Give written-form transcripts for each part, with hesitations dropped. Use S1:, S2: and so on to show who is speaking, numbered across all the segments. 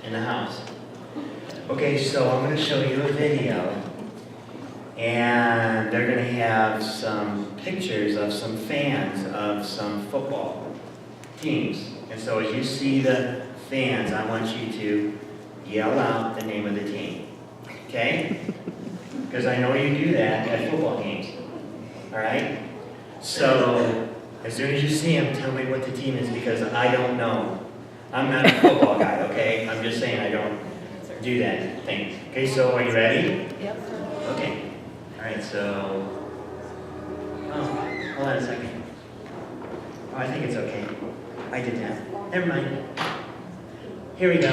S1: in the house. Okay, so I'm going to show you a video, and they're going to have some pictures of some fans of some football teams. And so as you see the fans, I want you to yell out the name of the team, okay? Because I know you do that at football games, all right? So as soon as you see them, tell me what the team is, because I don't know. I'm not a football guy, okay? I'm just saying I don't do that thing. Okay, so are you ready?
S2: Yep.
S1: Okay. All right, so... Oh, hold on a second. Oh, I think it's okay. I did that. Never mind. Here we go.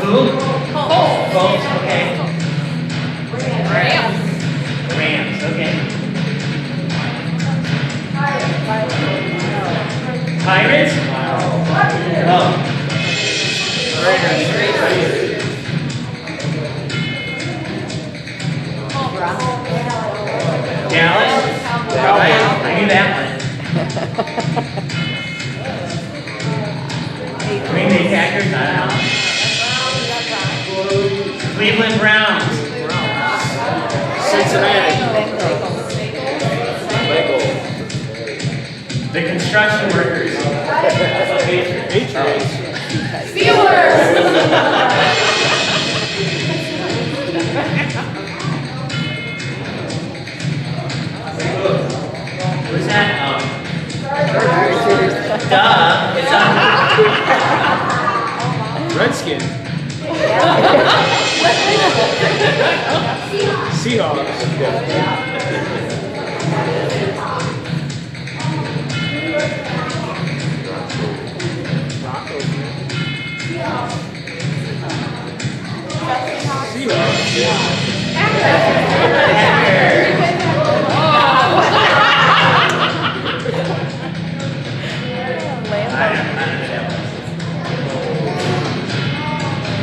S1: Who? Colts, okay. Rams, okay. Pirates? Oh. Dallas? Right. I knew that one. Green Bay Packers? I don't know. Cleveland Browns.
S3: Cincinnati.
S1: The construction workers.
S3: Patriots.
S2: Steelers!
S1: Who's that? Duh. It's
S3: Redskin. Seahawks.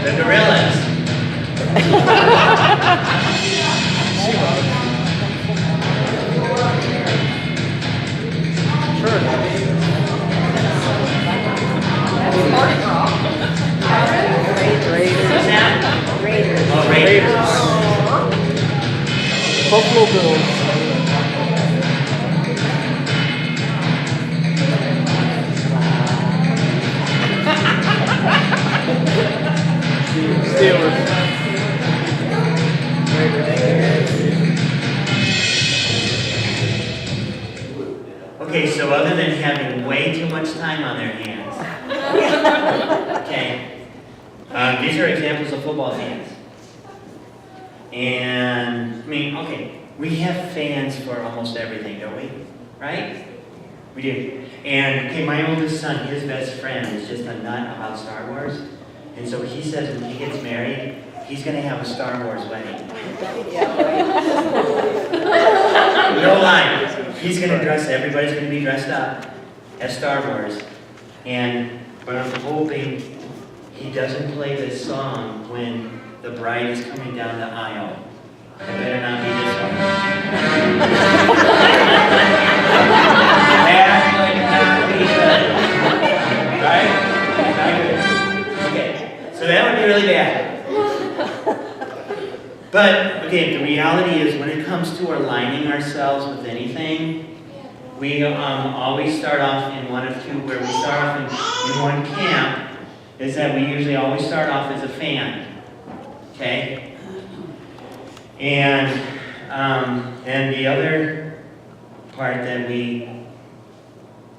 S1: The Gorillas. Who's that? Oh, Raiders.
S3: Buffalo Bills. Steelers.
S1: Okay, so other than having way too much time on their hands, okay, these are examples of football fans. And, I mean, okay, we have fans for almost everything, don't we? Right? We do. And, okay, my oldest son, his best friend is just a nut about Star Wars. And so he says when he gets married, he's going to have a Star Wars wedding. No lie. He's going to dress, everybody's going to be dressed up as Star Wars. But I'm hoping he doesn't play this song when the bride is coming down the aisle. It better not be this one. That would not be good. Right? Not good. Okay. So that would be really bad. But, okay, the reality is when it comes to aligning ourselves with anything, we always start off in one of two, where we start off in one camp, is that we usually always start off as a fan. Okay? And the other part that we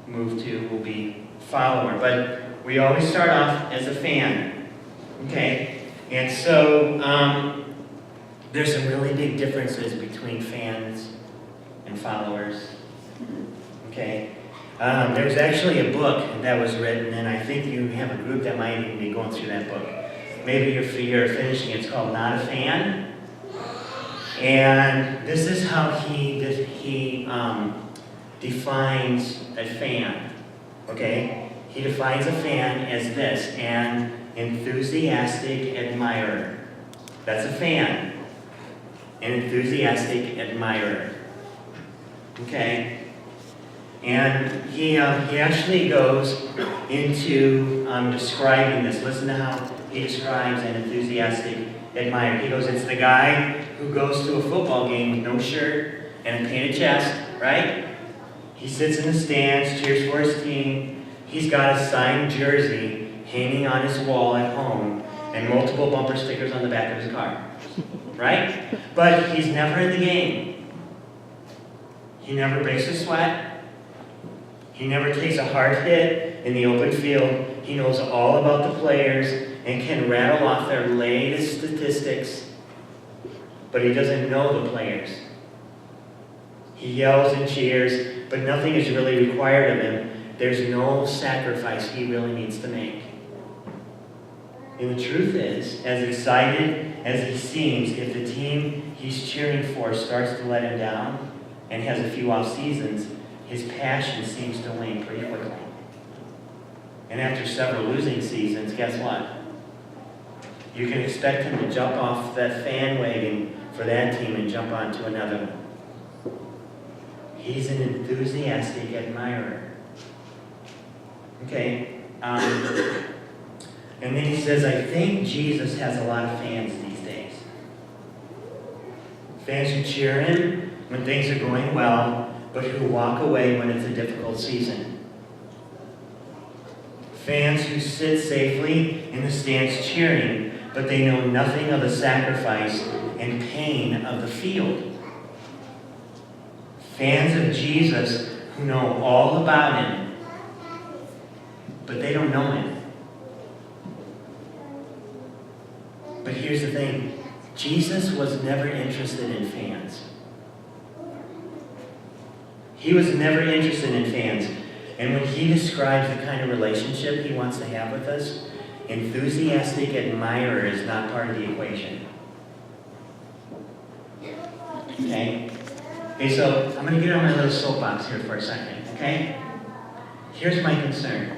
S1: move to will be follower. But we always start off as a fan. Okay? And so there's some really big differences between fans and followers. Okay? There was actually a book that was written, and I think you have a group that might even be going through that book. Maybe you're finishing it. It's called Not a Fan. And this is how he defines a fan. Okay? He defines a fan as this: an enthusiastic admirer. That's a fan. An enthusiastic admirer. Okay? And he actually goes into describing this. Listen to how he describes an enthusiastic admirer. He goes, it's the guy who goes to a football game with no shirt and a painted chest, right? He sits in the stands, cheers for his team. He's got a signed jersey hanging on his wall at home and multiple bumper stickers on the back of his car, right? But he's never in the game. He never breaks a sweat. He never takes a hard hit in the open field. He knows all about the players and can rattle off their latest statistics, but he doesn't know the players. He yells and cheers, but nothing is really required of him. There's no sacrifice he really needs to make. And the truth is, as excited as he seems, if the team he's cheering for starts to let him down and has a few off seasons, his passion seems to wane pretty quickly. And after several losing seasons, guess what? You can expect him to jump off that fan wagon for that team and jump onto another one. He's an enthusiastic admirer. Okay. And then he says, I think Jesus has a lot of fans these days. Fans who cheer him when things are going well, but who walk away when it's a difficult season. Fans who sit safely in the stands cheering, but they know nothing of the sacrifice and pain of the field. Fans of Jesus who know all about him, but they don't know him. But here's the thing. Jesus was never interested in fans. He was never interested in fans. And when he describes the kind of relationship he wants to have with us, enthusiastic admirer is not part of the equation. Okay? Okay, so I'm going to get on my little soapbox here for a second, okay? Here's my concern.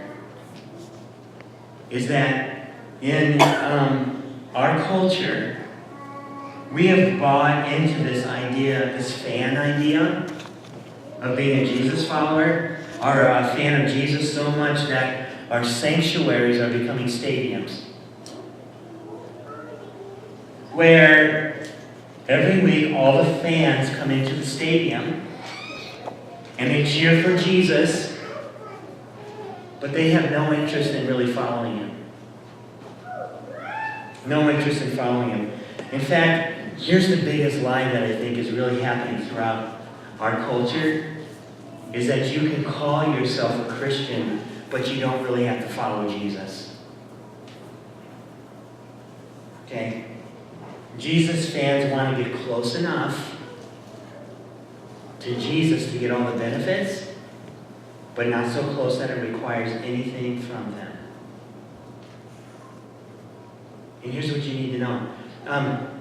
S1: Is that in our culture, we have bought into this idea, this fan idea of being a Jesus follower, or a fan of Jesus so much that our sanctuaries are becoming stadiums. Where every week all the fans come into the stadium and they cheer for Jesus, but they have no interest in really following him. No interest in following him. In fact, here's the biggest lie that I think is really happening throughout our culture, is that you can call yourself a Christian, but you don't really have to follow Jesus. Okay? Jesus fans want to get close enough to Jesus to get all the benefits, but not so close that it requires anything from them. And here's what you need to know.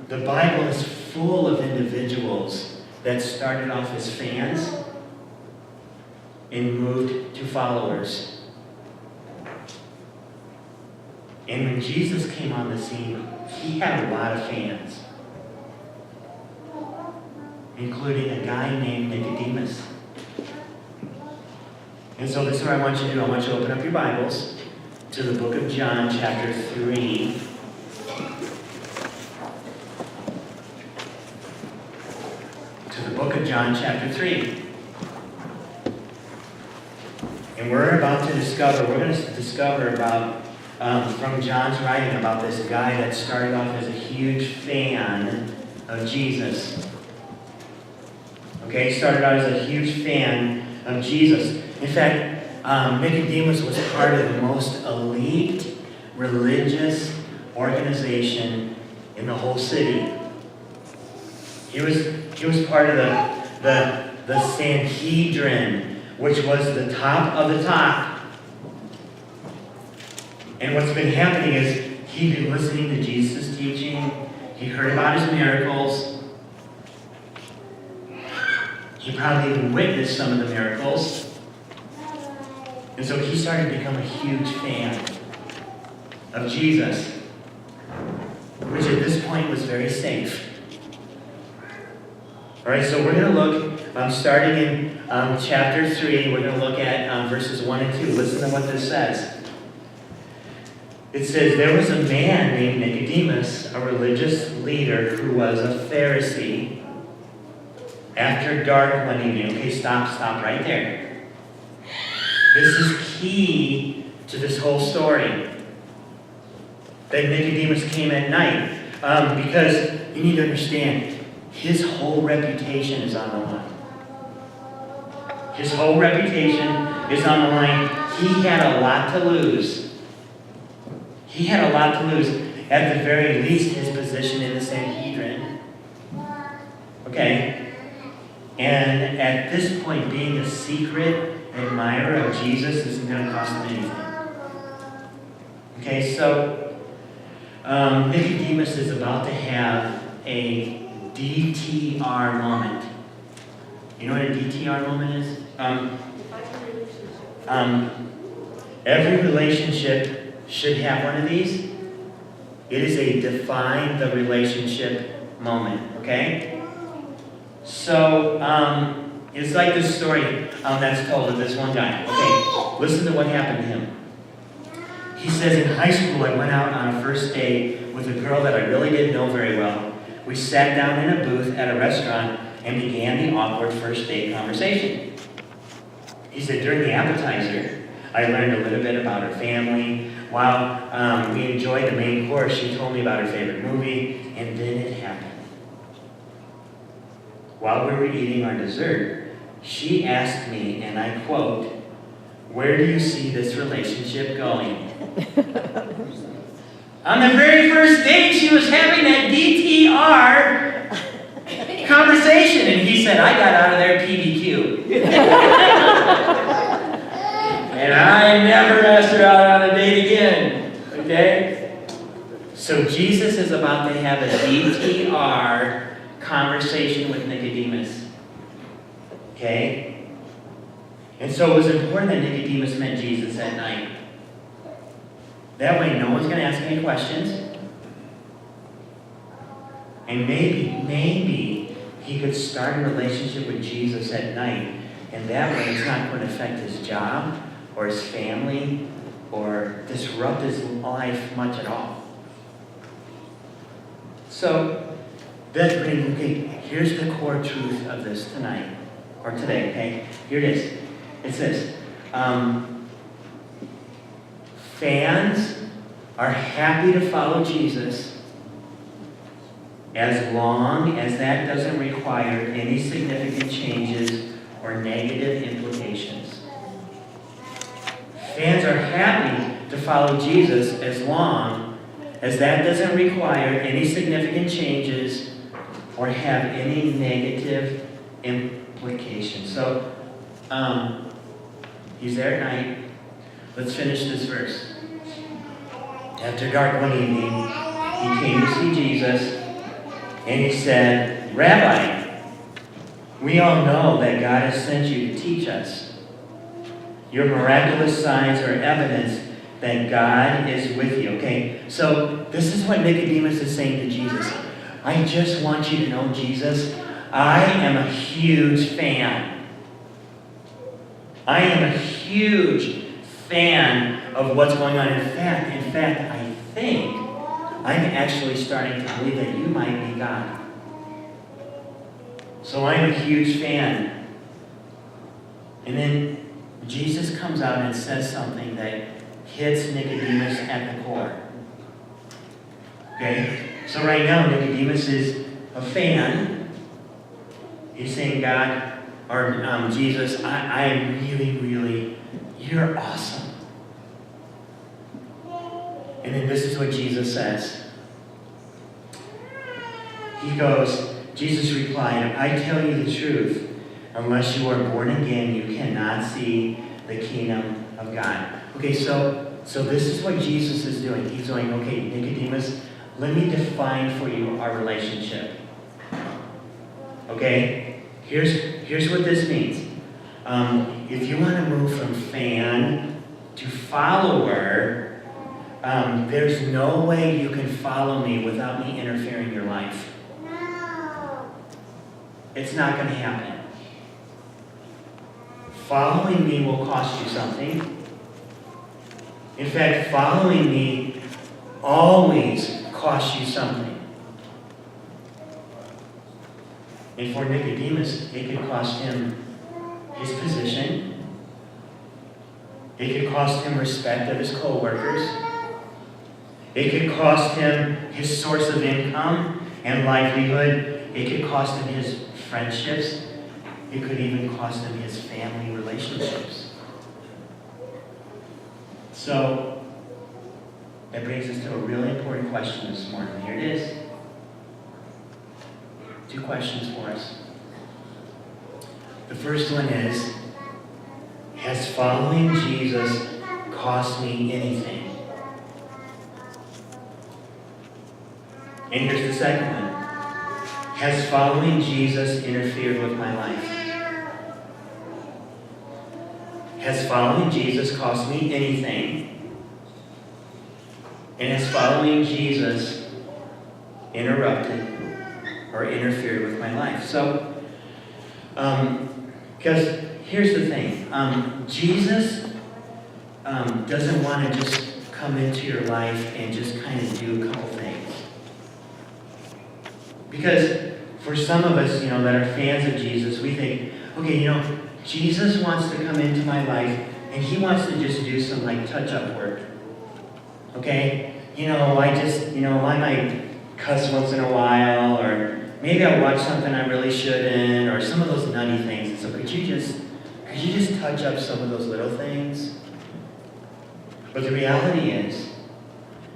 S1: The Bible is full of individuals that started off as fans and moved to followers. And when Jesus came on the scene, he had a lot of fans, including a guy named Nicodemus. And so this is what I want you to do. I want you to open up your Bibles to the book of John, chapter 3. To the book of John, chapter 3. And we're going to discover about, from John's writing, about this guy that started off as a huge fan of Jesus. Okay, he started out as a huge fan of Jesus. In fact, Nicodemus was part of the most elite religious organization in the whole city. He was part of the Sanhedrin, which was the top of the top. And what's been happening is he'd been listening to Jesus' teaching. He heard about his miracles. He probably even witnessed some of the miracles. And so he started to become a huge fan of Jesus, which at this point was very safe. All right, so we're going to look Starting in chapter 3, we're going to look at verses 1 and 2. Listen to what this says. It says, there was a man named Nicodemus, a religious leader who was a Pharisee. After dark one evening. Okay, stop right there. This is key to this whole story. That Nicodemus came at night. Because you need to understand, his whole reputation is on the line. His whole reputation is on the line. He had a lot to lose. He had a lot to lose. At the very least, his position in the Sanhedrin. Okay? And at this point, being a secret admirer of Jesus isn't going to cost him anything. Okay, so Nicodemus is about to have a DTR moment. You know what a DTR moment is? Every relationship should have one of these. It is a define the relationship moment, okay? So, it's like this story that's told of this one guy. Okay, listen to what happened to him. He says, in high school, I went out on a first date with a girl that I really didn't know very well. We sat down in a booth at a restaurant and began the awkward first date conversation. He said, during the appetizer, I learned a little bit about her family. While we enjoyed the main course, she told me about her favorite movie, and then it happened. While we were eating our dessert, she asked me, and I quote, "Where do you see this relationship going?" On the very first date, she was having that DTR conversation, and he said, I got out of there PBQ. And I never asked her out on a date again. Okay? So Jesus is about to have a DTR conversation with Nicodemus. Okay? And so it was important that Nicodemus met Jesus at night. That way no one's going to ask any questions. And maybe he could start a relationship with Jesus at night. And that way it's not going to affect his job or his family or disrupt his life much at all. So that's pretty okay. Here's the core truth of this tonight, or today, okay? Here it is. It says, fans are happy to follow Jesus as long as that doesn't require any significant changes or negative implications. Fans are happy to follow Jesus as long as that doesn't require any significant changes or have any negative implications. So, he's there at night. Let's finish this verse. After dark one evening, he came to see Jesus, and he said, Rabbi, we all know that God has sent you to teach us. Your miraculous signs are evidence that God is with you. Okay, so this is what Nicodemus is saying to Jesus. I just want you to know, Jesus, I am a huge fan. I am a huge fan of what's going on. In fact, I think I'm actually starting to believe that you might be God. So I'm a huge fan. And then Jesus comes out and says something that hits Nicodemus at the core. Okay? So right now, Nicodemus is a fan. He's saying, God, or Jesus, I am really, you're awesome. And then this is what Jesus says. He goes, Jesus replied, I tell you the truth. Unless you are born again, you cannot see the kingdom of God. Okay, so this is what Jesus is doing. He's going, okay, Nicodemus, let me define for you our relationship. Okay? Here's what this means. If you want to move from fan to follower, there's no way you can follow me without me interfering in your life. It's not going to happen. following me will cost you something. In fact, following me always costs you something. And for Nicodemus, it could cost him his position. It could cost him respect of his co-workers. It could cost him his source of income and livelihood. It could cost him his friendships. It could even cost him his family relationships. So, that brings us to a really important question this morning. Here it is. 2 questions for us. The first one is, has following Jesus cost me anything? And here's the second one. Has following Jesus interfered with my life? Has following Jesus cost me anything? And has following Jesus interrupted or interfered with my life? So, because here's the thing. Jesus doesn't want to just come into your life and just kind of do a couple things. Because for some of us, that are fans of Jesus, we think, okay, Jesus wants to come into my life and he wants to just do some touch-up work. Okay? I might cuss once in a while, or maybe I'll watch something I really shouldn't, or some of those nutty things. And so could you just touch up some of those little things? But the reality is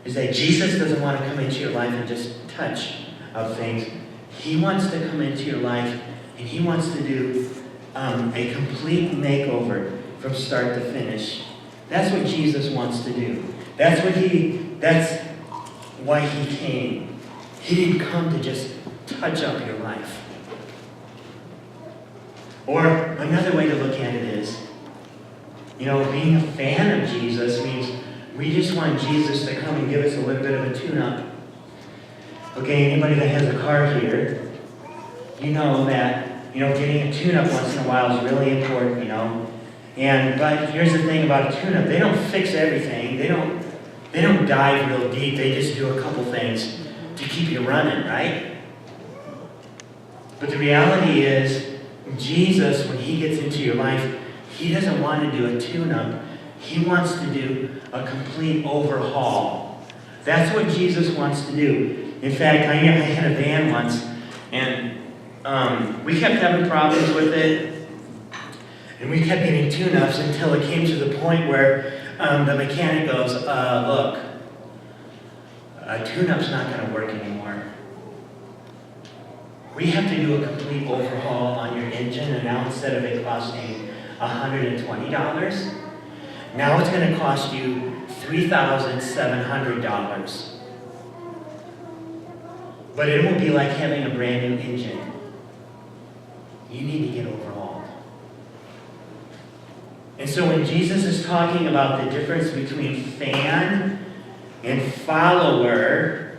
S1: that Jesus doesn't want to come into your life and just touch up things. He wants to come into your life and he wants to do a complete makeover from start to finish. That's what Jesus wants to do. That's why he came. He didn't come to just touch up your life. Or another way to look at it is, being a fan of Jesus means we just want Jesus to come and give us a little bit of a tune-up. Okay, anybody that has a car here, you know that, getting a tune-up once in a while is really important, But here's the thing about a tune-up. They don't fix everything. They don't dive real deep. They just do a couple things to keep you running, right? But the reality is, Jesus, when he gets into your life, he doesn't want to do a tune-up. He wants to do a complete overhaul. That's what Jesus wants to do. In fact, I had a van once, and we kept having problems with it, and we kept getting tune-ups until it came to the point where the mechanic goes, look, a tune-up's not going to work anymore. We have to do a complete overhaul on your engine, and now instead of it costing $120, now it's going to cost you $3,700. But it won't be like having a brand new engine. You need to get overhauled. And so when Jesus is talking about the difference between fan and follower,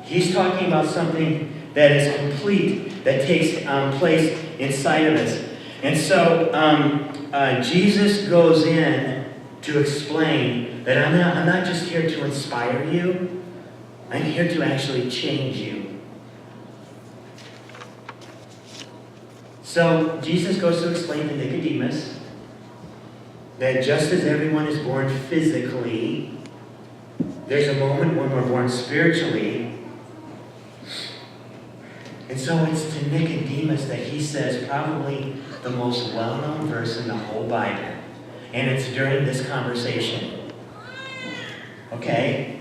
S1: he's talking about something that is complete, that takes place inside of us. And so Jesus goes in to explain that I'm not just here to inspire you, I'm here to actually change you. So Jesus goes to explain to Nicodemus that just as everyone is born physically, there's a moment when we're born spiritually. And so it's to Nicodemus that he says probably the most well-known verse in the whole Bible. And it's during this conversation. Okay?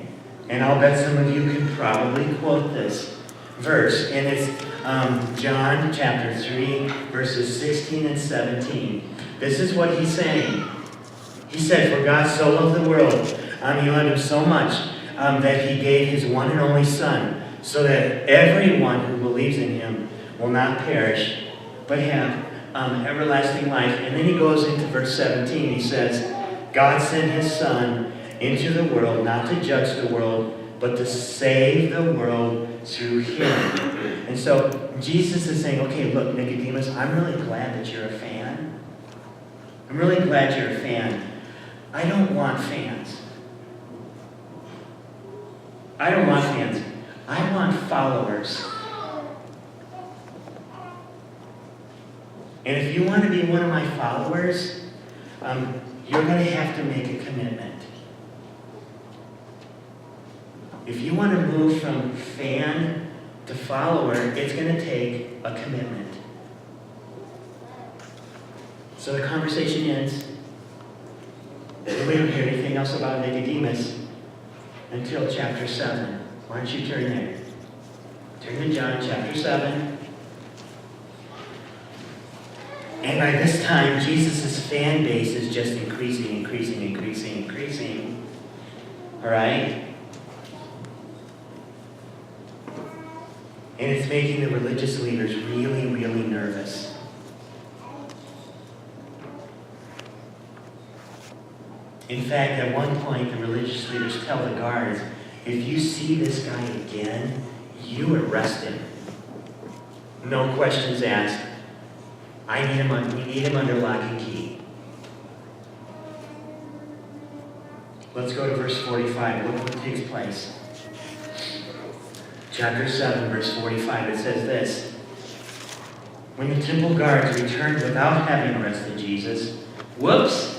S1: And I'll bet some of you can probably quote this verse. And it's John chapter 3, verses 16 and 17. This is what he's saying. He said, "For God so loved the world, he loved him so much, that he gave his one and only Son, so that everyone who believes in him will not perish, but have everlasting life." And then he goes into verse 17. He says, "God sent his Son into the world, not to judge the world, but to save the world through him." And so Jesus is saying, okay, look, Nicodemus, I'm really glad that you're a fan. I'm really glad you're a fan. I don't want fans. I don't want fans. I want followers. And if you want to be one of my followers, you're going to have to make a commitment. If you want to move from fan to follower, it's going to take a commitment. So the conversation ends. We don't hear anything else about Nicodemus until chapter 7. Why don't you turn there? Turn to John chapter 7. And by this time, Jesus' fan base is just increasing. All right? And it's making the religious leaders really nervous. In fact, at one point, the religious leaders tell the guards, if you see this guy again, you arrest him. No questions asked. We need him under lock and key. Let's go to verse 45. Look what takes place. Chapter 7, verse 45, it says this. When the temple guards returned without having arrested Jesus, whoops!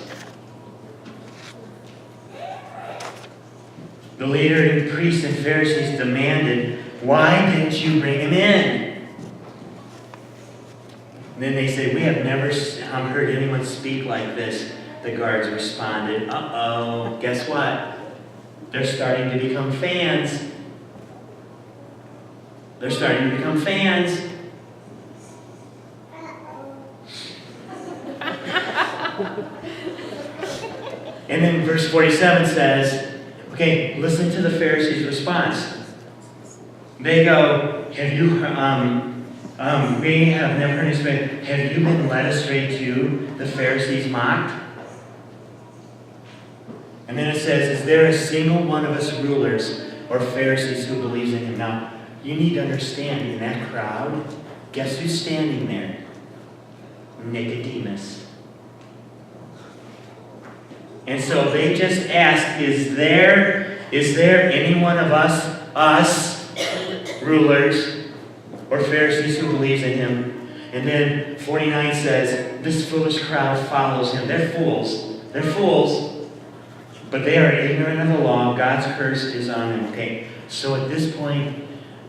S1: The leader of priests and Pharisees demanded, why didn't you bring him in? And then they say, we have never heard anyone speak like this. The guards responded, uh-oh, guess what? They're starting to become fans. They're starting to become fans. And then verse 47 says, okay, listen to the Pharisees' response. They go, we have never heard this, but have you been led astray too? The Pharisees mocked. And then it says, is there a single one of us rulers or Pharisees who believes in him? Now, you need to understand, in that crowd, guess who's standing there? Nicodemus. And so they just asked, is there any one of us rulers or Pharisees who believes in him? And then 49 says, this foolish crowd follows him. They're fools. They're fools. But they are ignorant of the law. God's curse is on them. Okay, so at this point,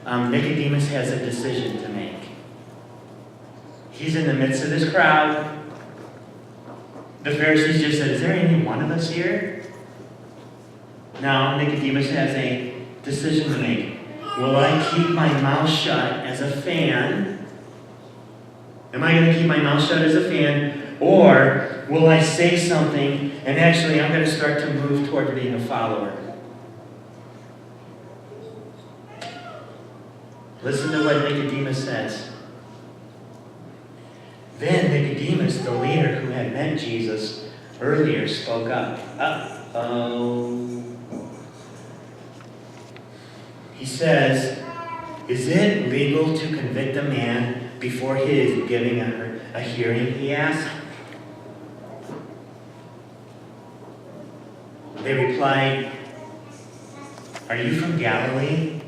S1: Nicodemus has a decision to make. He's in the midst of this crowd. The Pharisees just said, is there any one of us here? Now, Nicodemus has a decision to make. Will I keep my mouth shut as a fan? Am I going to keep my mouth shut as a fan? Or will I say something and actually I'm going to start to move toward being a follower? Listen to what Nicodemus says. Then Nicodemus, the leader who had met Jesus earlier, spoke up. Uh-oh. He says, is it legal to convict a man before he is giving a hearing, he asked. They replied, are you from Galilee?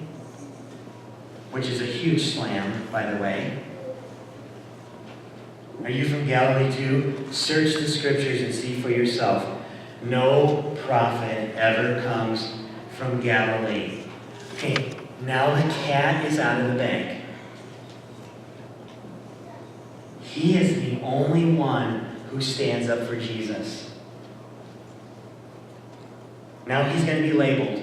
S1: Which is a huge slam, by the way. Are you from Galilee too? Search the scriptures and see for yourself. No prophet ever comes from Galilee. Okay, now the cat is out of the bag. He is the only one who stands up for Jesus. Now he's going to be labeled.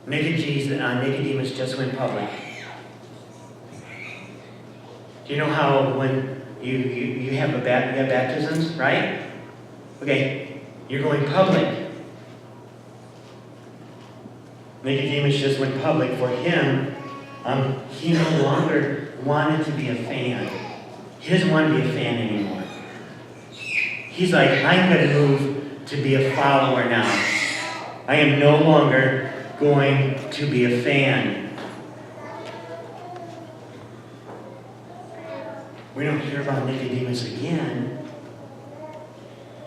S1: Nicodemus just went public. Do you know how when you have baptisms, right? Okay, you're going public. Nicodemus just went public. For him, he no longer wanted to be a fan. He doesn't want to be a fan anymore. He's like, I'm going to move to be a follower now. I am no longer going to be a We don't hear about Nicodemus again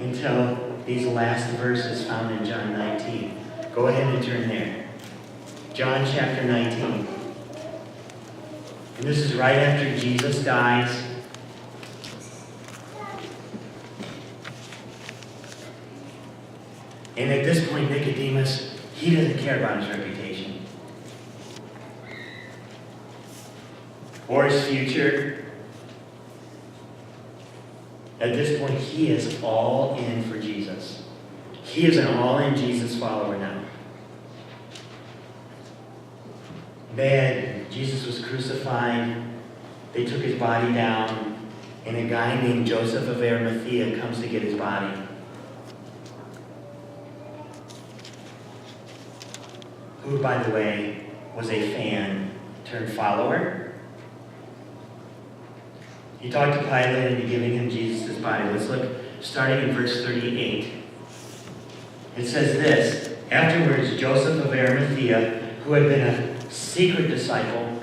S1: until these last verses found in John 19. Go ahead and turn there. John chapter 19. And this is right after Jesus dies. And at this point, Nicodemus, he doesn't care about his reputation or his future. At this point, he is all in for Jesus. He is an all-in Jesus follower now. Jesus was crucified. They took his body down, and a guy named Joseph of Arimathea comes to get his body. Who, by the way, was a fan turned follower. He talked to Pilate into giving him Jesus' body. Let's look, starting in verse 38. It says this: afterwards, Joseph of Arimathea, who had been a secret disciple,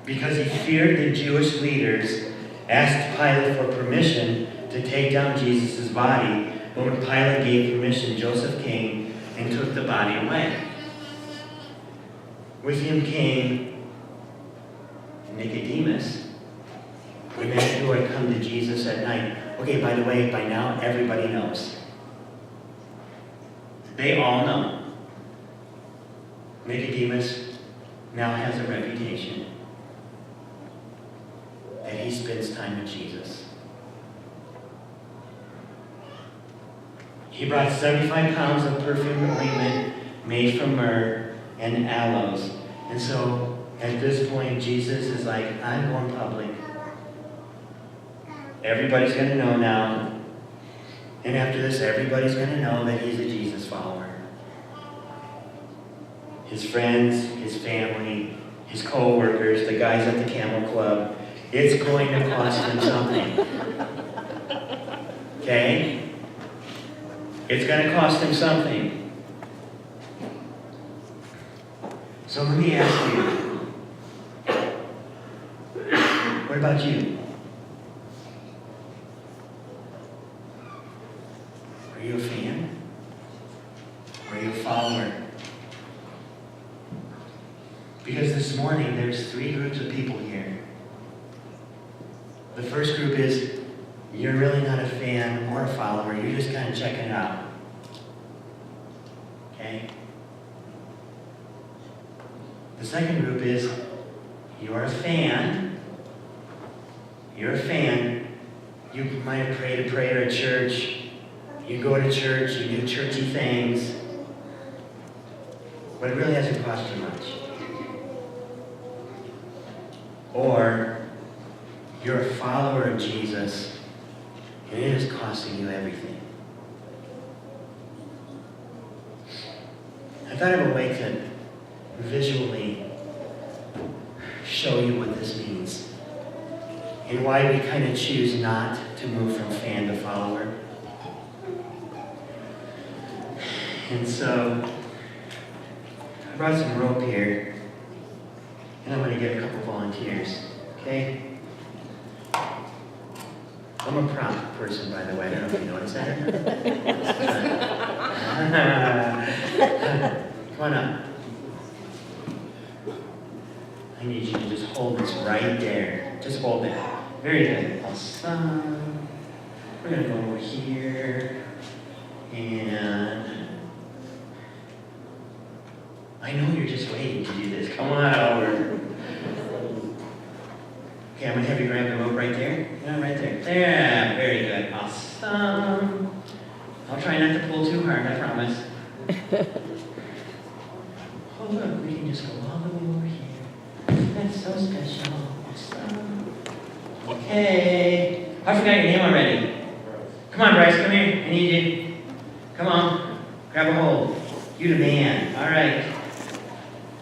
S1: because he feared the Jewish leaders, asked Pilate for permission to take down Jesus' body. But when Pilate gave permission, Joseph came and took the body away. With him came Nicodemus, the man who had come to Jesus at night. Okay, by the way, by now everybody knows. They all know. Nicodemus now has a reputation that he spends time with Jesus. He brought 75 pounds of perfumed ointment made from myrrh and aloes. And so, at this point, Jesus is like, I'm going public. Everybody's going to know now. And after this, everybody's going to know that he's a Jesus follower. His friends, his family, his co-workers, the guys at the Camel Club. It's going to cost him something. Okay? It's going to cost him something. So let me ask you, what about you? Are you a fan? Or are you a follower? Because this morning there's three groups of people here. The first group is, you're really not a fan or a follower, you're just kind of checking it out. Okay? The second group is, you're a fan. You're a fan. You might have prayed a prayer at church. You go to church, you do churchy things. But it really hasn't cost you much. Or, you're a follower of Jesus, and it is costing you everything. I thought of a way to visually show you what this means and why we kind of choose not to move from fan to follower. And so I brought some rope here, and I'm going to get a couple volunteers. Okay? I'm a prompt person, by the way. I don't know if you noticed that. Come on up. I need you to just hold this right there. Just hold it. Very good. Awesome. We're going to go over here. And I know you're just waiting to do this. Come on over. Okay, I'm going to have you grab the rope right there. Yeah, right there. There. Very good. Awesome. I'll try not to pull too hard, I promise. Oh, look, we can just go all the way over here. That's so special. Awesome. Okay. I forgot your name already. Come on, Bryce, come here. I need you. Come on. Grab a hold. You the man. All right.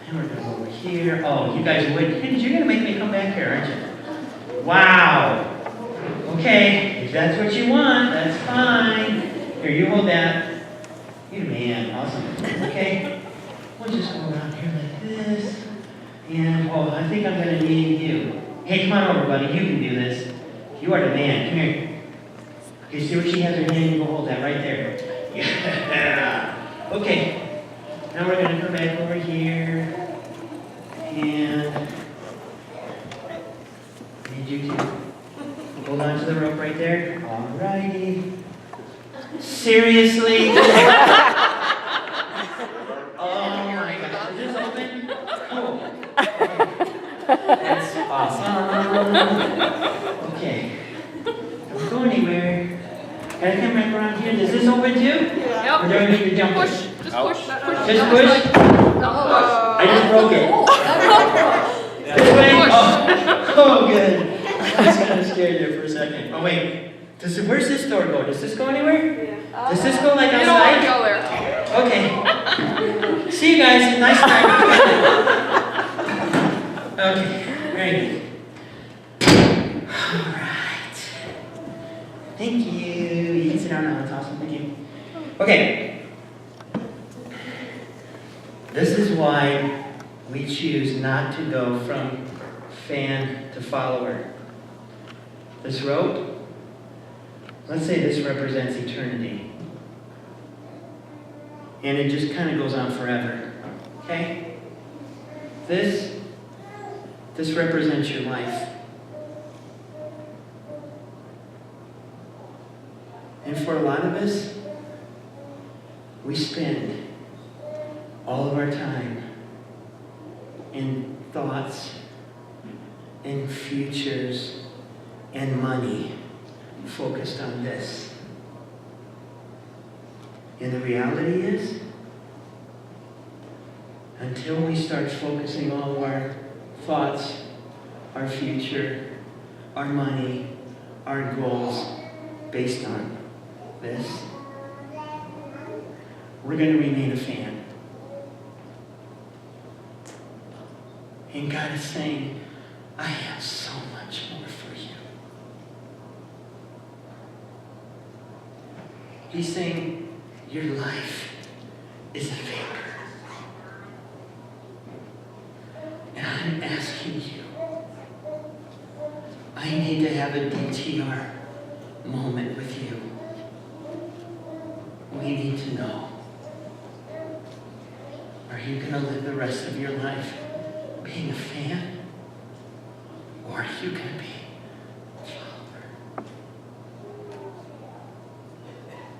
S1: And we're going to go over here. Oh, you guys would. You're going to make me come back here, aren't you? Wow. Okay. If that's what you want, that's fine. Here, you hold that. You the man. Awesome. Okay. we'll just go around here like this. And, oh, I think I'm going to need you. Hey, come on over, buddy. You can do this. You are the man. Come here. Okay, see where she has her hand? You go hold that right there. Yeah. Okay. Now we're going to come back over here. And I need you to hold on to the rope right there. Alrighty. Seriously? Oh my God. Is this open? Cool. That's awesome. Okay. Don't go anywhere. Can I come back around here? Is this open too?
S2: Yep.
S1: Or do I need to jump?
S2: Push. Just push.
S1: Just push? I just broke it. This way? Oh, good. I was kind of scared there for a second. Oh, wait. Where's this door go? Does this go anywhere? Does this go like
S2: You don't want to
S1: outside?
S2: go there.
S1: Okay. See you guys. Nice time. Okay. Very good. All right. Thank you. You can sit down now. That's awesome. Thank you. Okay. This is why we choose not to go from fan to follower. This rope, let's say this represents eternity. And it just kind of goes on forever. Okay? This represents your life. And for a lot of us, we spend all of our time in thoughts and futures and money focused on this. And the reality is, until we start focusing all of our thoughts, our future, our money, our goals based on this, we're going to remain a fan. And God is saying, I have so much more for you. He's saying, your life is a vapor. And I'm asking you, I need to have a DTR moment with you. We need to know. Are you going to live the rest of your life being a fan? Or are you going to be a follower?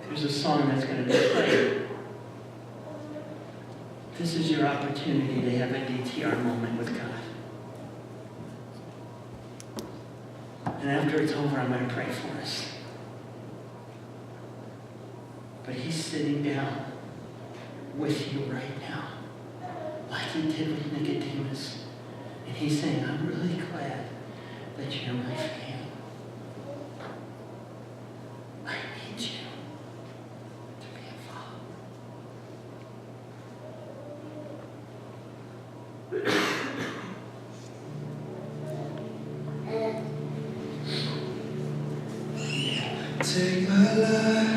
S1: There's a song that's going to be played. This is your opportunity to have a DTR moment with God. And after it's over, I'm going to pray for us. But he's sitting down with you right now, like he did with Nicodemus. And he's saying, I'm really glad that you're my fan. I need you to be a follower.
S4: Take my life.